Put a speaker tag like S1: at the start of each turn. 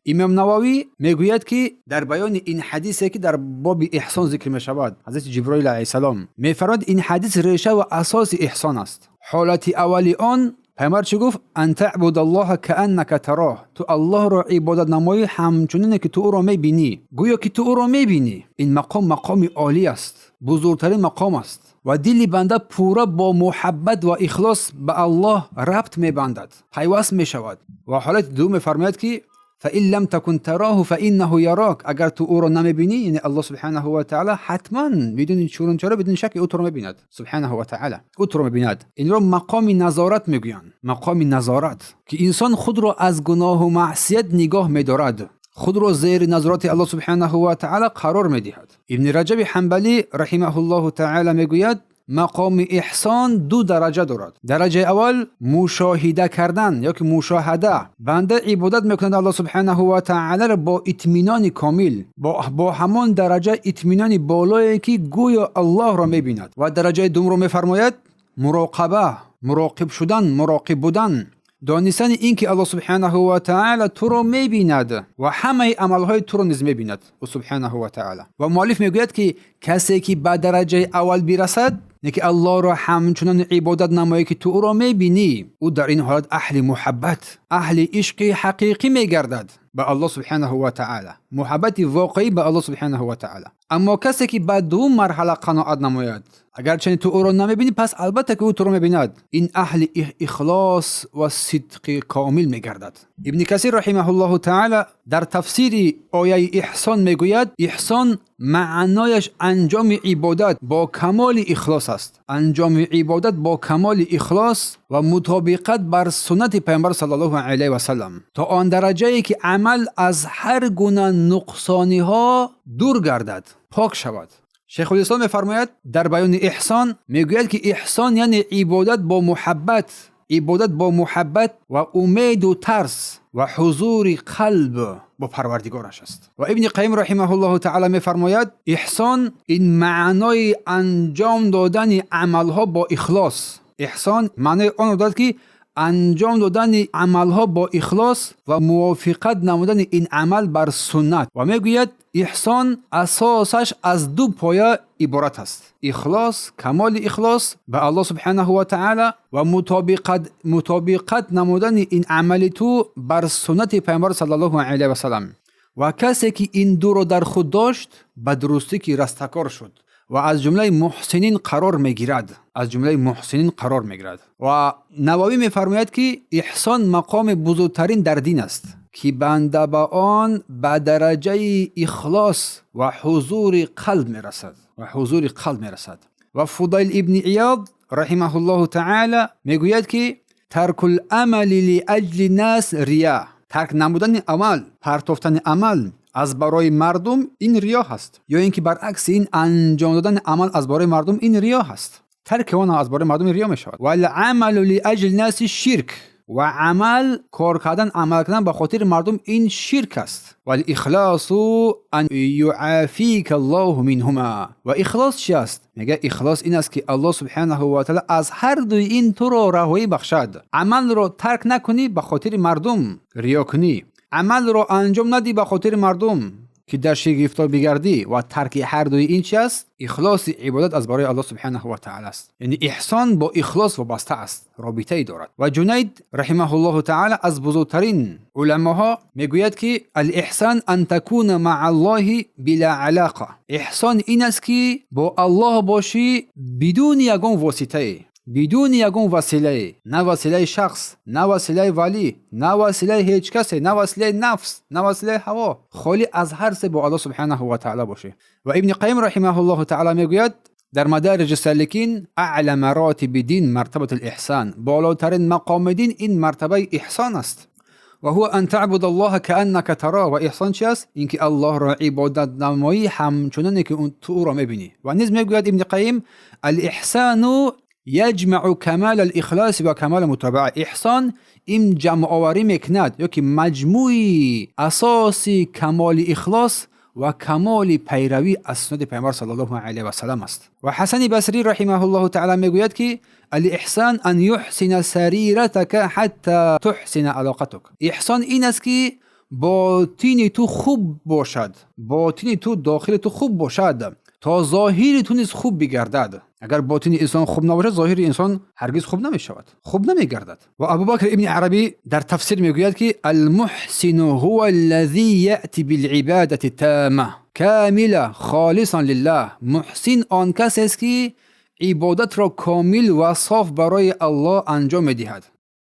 S1: امام نووی میگوید که در بیان این حدیثی که در باب احسان ذکر می شود، حضرت جبرائیل علیه السلام میفرماید این حدیث ریشه و اساس احسان است. حالت اولی آن پیامبر چه گفت؟ ان تعبد الله کانک تراه، تو الله را عبادت نمایی همچنین که تو او را میبینی، گویا که تو او را میبینی. این مقام عالی است، بزرگترین مقام است و دل بنده پورا با محبت و اخلاص به الله ربط میبندد، پیوست میشود. و حالت دوم میفرماید که فإن لم تكن تراه فإنه يراك، اگر تو او را نمیبینی، یعنی الله سبحانه و تعالی حتما بدون چون چرا بدون شک او تو را میبیند، سبحانه و تعالی او تو را میبیند. این را مقام نظارت میگویند، مقام نظارت که انسان خود را از گناه و معصیت نگاه میدارد، خود را زیر نظارت الله سبحانه و تعالی قرار میدهد. ابن رجب حنبلی رحمه الله تعالی میگوید مقام احسان دو درجه دارد. درجه اول مشاهده کردن یا که مشاهده، بنده عبادت میکند الله سبحانه و تعالی را با اطمینان کامل، با همان درجه اطمینان بالایی که گویا الله را میبیند. و درجه دوم را میفرماید مراقبه، مراقب شدن، مراقب بودن، دانستن این که الله سبحانه و تعالی تو را میبیند و همه عملهای تو را نیز میبیند سبحانه و تعالی. و مؤلف میگوید که کسی که به درجه اول برسد، نه که الله را همچنان عبادت نمایی که تو او را میبینی، او در این حالت اهل محبت، اهل عشق حقیقی میگردد به الله سبحانه و تعالی، محبت واقعی به الله سبحانه و تعالی. اما کسی که به دو مرحله قناعت نماید، اگرچه تو او را نمیبینی، پس البته که او تو را میبیند، این اهل اخلاص و صدق کامل میگردد. ابن کثیر رحمه الله تعالی در تفسیر آیه احسان میگوید احسان معنایش انجام عبادت با کمال اخلاص است، انجام عبادت با کمال اخلاص و مطابقت بر سنت پیامبر صلی الله علیه و سلم، تا آن درجه ای که عمل از هر گونه نقصانی ها دور گردد، پاک شود. شیخ الاسلام میفرماید در بیان احسان، میگوید که احسان یعنی عبادت با محبت، عبادت با محبت و امید و ترس و حضور قلب با پروردگارش است. و ابن قیم رحمه الله تعالی میفرماید احسان این معنای انجام دادن عملها با اخلاص. احسان معنای آن دارد که انجام دادن عملها با اخلاص و موافقت نمودن این عمل بر سنت. و میگوید احسان اساسش از دو پایه عبارت است: اخلاص، کمال اخلاص به الله سبحانه و تعالی و مطابقت نمودن این عمل تو بر سنت پیامبر صلی الله علیه و سلم. و کسی که این دو رو در خود داشت به درستی که رستگار شد و از جمله محسنین قرار میگیرد، از جمله محسنین قرار میگیرد. و نووی میفرماید که احسان مقام بزرگترین در دین است که بنده به آن به درجه اخلاص و حضور قلب میرسد، و فضیل ابن عیاض رحمه الله تعالی میگوید که ترک العمل لاجل الناس ریا، ترک نمودن عمل، پرتافتن عمل از برای مردم، این ریا هست. یا اینکه برعکس این انجام دادن عمل از برای مردم، این ریا هست. ترک اون از برای مردم ریا می شود. والعمل لاجل الناس شرک، و عمل کار کردن، عمل کردن به خاطر مردم، این شرک است. والاخلاص ان یعافیک الله منهما، و اخلاص چی است؟ میگه اخلاص این است که الله سبحانه و تعالی از هر دوی این تو را رهایی بخشد. عمل رو ترک نکنی به خاطر مردم ریا کنی، عمل رو انجام ندی به خاطر مردم که در شی گرفتار بگردی، و ترک هر دوی این چی است؟ اخلاص عبادت از برای الله سبحانه و تعالی است. یعنی احسان با اخلاص وابسته است، رابطه ای دارد. و جنید رحمه الله تعالی از بزرگترین علماها میگوید که الاحسان ان تكون مع الله بلا علاقه، احسان این است که با الله باشی بدون یگان واسطه، بدون یگان وسیله، نه وسیله شخص، نه وسیله ولی، نه وسیله هیچ کسی، نه وسیله نفس، نه وسیله هوا، خالی از هر سه با الله سبحانه و تعالی باشه. و ابن قیم رحمه الله تعالی میگوید در مدارج السالکین اعلى مراتب دین مرتبه الاحسان، بالاترین مقام دین این مرتبه احسان است. و هو ان تعبد الله كانك تراه، و احسان چی است؟ اینکه الله را عبادت نمایی همچنان که تو را میبینی. و نیز میگوید ابن قیم الاحسان یجمع کمال الاخلاص و کمال متابعه، احسان این جمع آوری میکند یا که مجموعی اساسی کمال اخلاص و کمال پیروی از سنت پیامبر صلی الله علیه و سلم است. و حسن بصری رحمه الله تعالی میگوید که الاحسان ان یحسن سریرتک حتی تحسن علاقتک، احسان این است که باطن تو خوب باشد، باطن تو داخل تو خوب باشد تا ظاهر تو نیز خوب بگردد. اگر باطن انسان خوب نباشد ظاهر انسان هرگز خوب نمیشود، خوب نمیگردد. و ابوبکر ابن عربی در تفسیر میگوید که المحسن هو الذي یأتی بالعبادة التامة کاملة خالصا لله. محسن آن کس است که عبادت را کامل و صاف برای الله انجام میدهد.